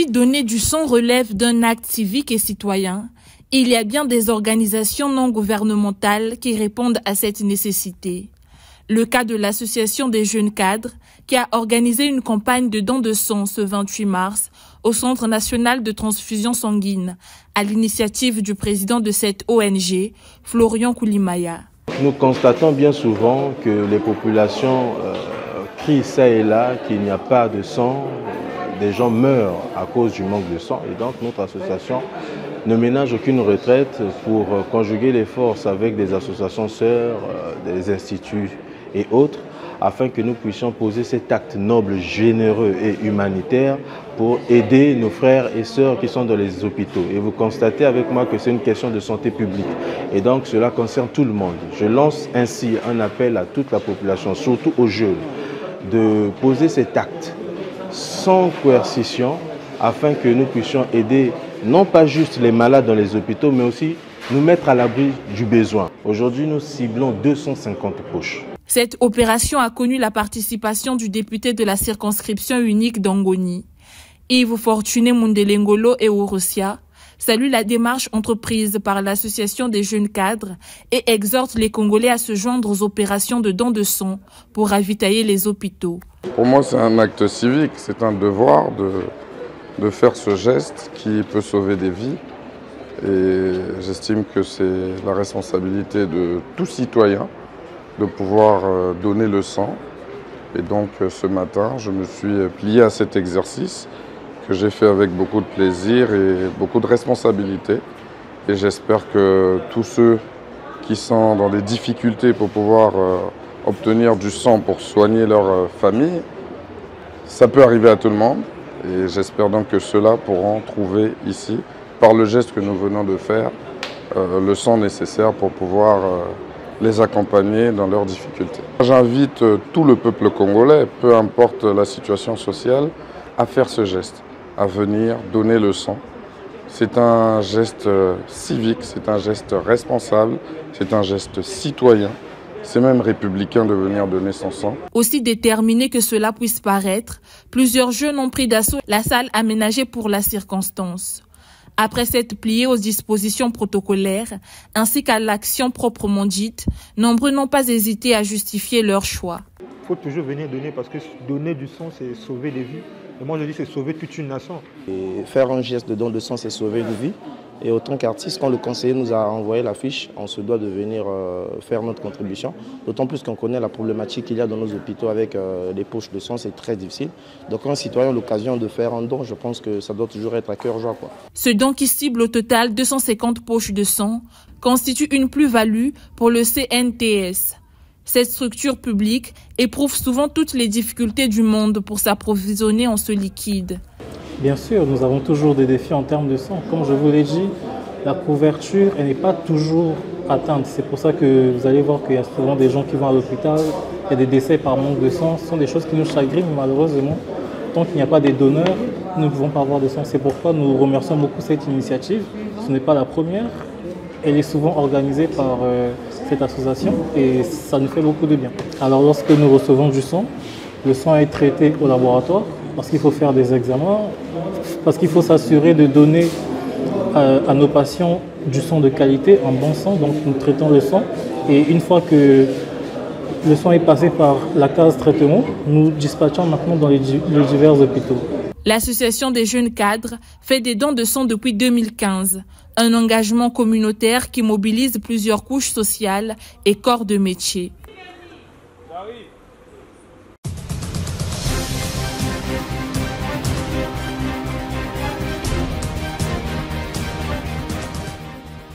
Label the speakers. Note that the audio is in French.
Speaker 1: Si donner du sang relève d'un acte civique et citoyen, il y a bien des organisations non gouvernementales qui répondent à cette nécessité. Le cas de l'Association des jeunes cadres qui a organisé une campagne de don de sang ce 28 mars au Centre national de transfusion sanguine à l'initiative du président de cette ONG, Florian Koulimaya.
Speaker 2: Nous constatons bien souvent que les populations crient ça et là qu'il n'y a pas de sang, des gens meurent à cause du manque de sang et donc notre association ne ménage aucune retraite pour conjuguer les forces avec des associations sœurs, des instituts et autres, afin que nous puissions poser cet acte noble, généreux et humanitaire pour aider nos frères et sœurs qui sont dans les hôpitaux. Et vous constatez avec moi que c'est une question de santé publique. Et donc cela concerne tout le monde. Je lance ainsi un appel à toute la population, surtout aux jeunes, de poser cet acte sans coercition, afin que nous puissions aider non pas juste les malades dans les hôpitaux, mais aussi nous mettre à l'abri du besoin. Aujourd'hui, nous ciblons 250 poches.
Speaker 1: Cette opération a connu la participation du député de la circonscription unique d'Angoni. Yves Fortuné Mundelengolo et Orosia salue la démarche entreprise par l'Association des jeunes cadres et exhorte les Congolais à se joindre aux opérations de don de sang pour ravitailler les hôpitaux.
Speaker 3: Pour moi, c'est un acte civique, c'est un devoir de faire ce geste qui peut sauver des vies. Et j'estime que c'est la responsabilité de tout citoyen de pouvoir donner le sang. Et donc ce matin, je me suis plié à cet exercice que j'ai fait avec beaucoup de plaisir et beaucoup de responsabilité. Et j'espère que tous ceux qui sont dans des difficultés pour pouvoir obtenir du sang pour soigner leur famille, ça peut arriver à tout le monde. Et j'espère donc que ceux-là pourront trouver ici, par le geste que nous venons de faire, le sang nécessaire pour pouvoir les accompagner dans leurs difficultés. J'invite tout le peuple congolais, peu importe la situation sociale, à faire ce geste, à venir donner le sang. C'est un geste civique, c'est un geste responsable, c'est un geste citoyen. C'est même républicain de venir donner son sang.
Speaker 1: Aussi déterminé que cela puisse paraître, plusieurs jeunes ont pris d'assaut la salle aménagée pour la circonstance. Après s'être pliés aux dispositions protocolaires ainsi qu'à l'action proprement dite, nombreux n'ont pas hésité à justifier leur choix.
Speaker 4: Il faut toujours venir donner parce que donner du sang, c'est sauver des vies. Et moi, je dis c'est sauver toute une nation.
Speaker 5: Et faire un geste de don de sang, c'est sauver une vie. Et autant qu'artiste, quand le conseiller nous a envoyé l'affiche, on se doit de venir faire notre contribution. D'autant plus qu'on connaît la problématique qu'il y a dans nos hôpitaux avec les poches de sang, c'est très difficile. Donc quand un citoyen a l'occasion de faire un don, je pense que ça doit toujours être à cœur joie, quoi.
Speaker 1: Ce don qui cible au total 250 poches de sang constitue une plus-value pour le CNTS. Cette structure publique éprouve souvent toutes les difficultés du monde pour s'approvisionner en ce liquide.
Speaker 6: Bien sûr, nous avons toujours des défis en termes de sang. Comme je vous l'ai dit, la couverture n'est pas toujours atteinte. C'est pour ça que vous allez voir qu'il y a souvent des gens qui vont à l'hôpital, il y a des décès par manque de sang. Ce sont des choses qui nous chagrinent, malheureusement. Tant qu'il n'y a pas des donneurs, nous ne pouvons pas avoir de sang. C'est pourquoi nous remercions beaucoup cette initiative. Ce n'est pas la première. Elle est souvent organisée par cette association et ça nous fait beaucoup de bien. Alors lorsque nous recevons du sang, le sang est traité au laboratoire parce qu'il faut faire des examens, parce qu'il faut s'assurer de donner à nos patients du sang de qualité, un bon sang. Donc nous traitons le sang et une fois que le sang est passé par la case traitement, nous dispatchons maintenant dans les divers hôpitaux.
Speaker 1: L'Association des jeunes cadres fait des dons de sang depuis 2015, un engagement communautaire qui mobilise plusieurs couches sociales et corps de métier.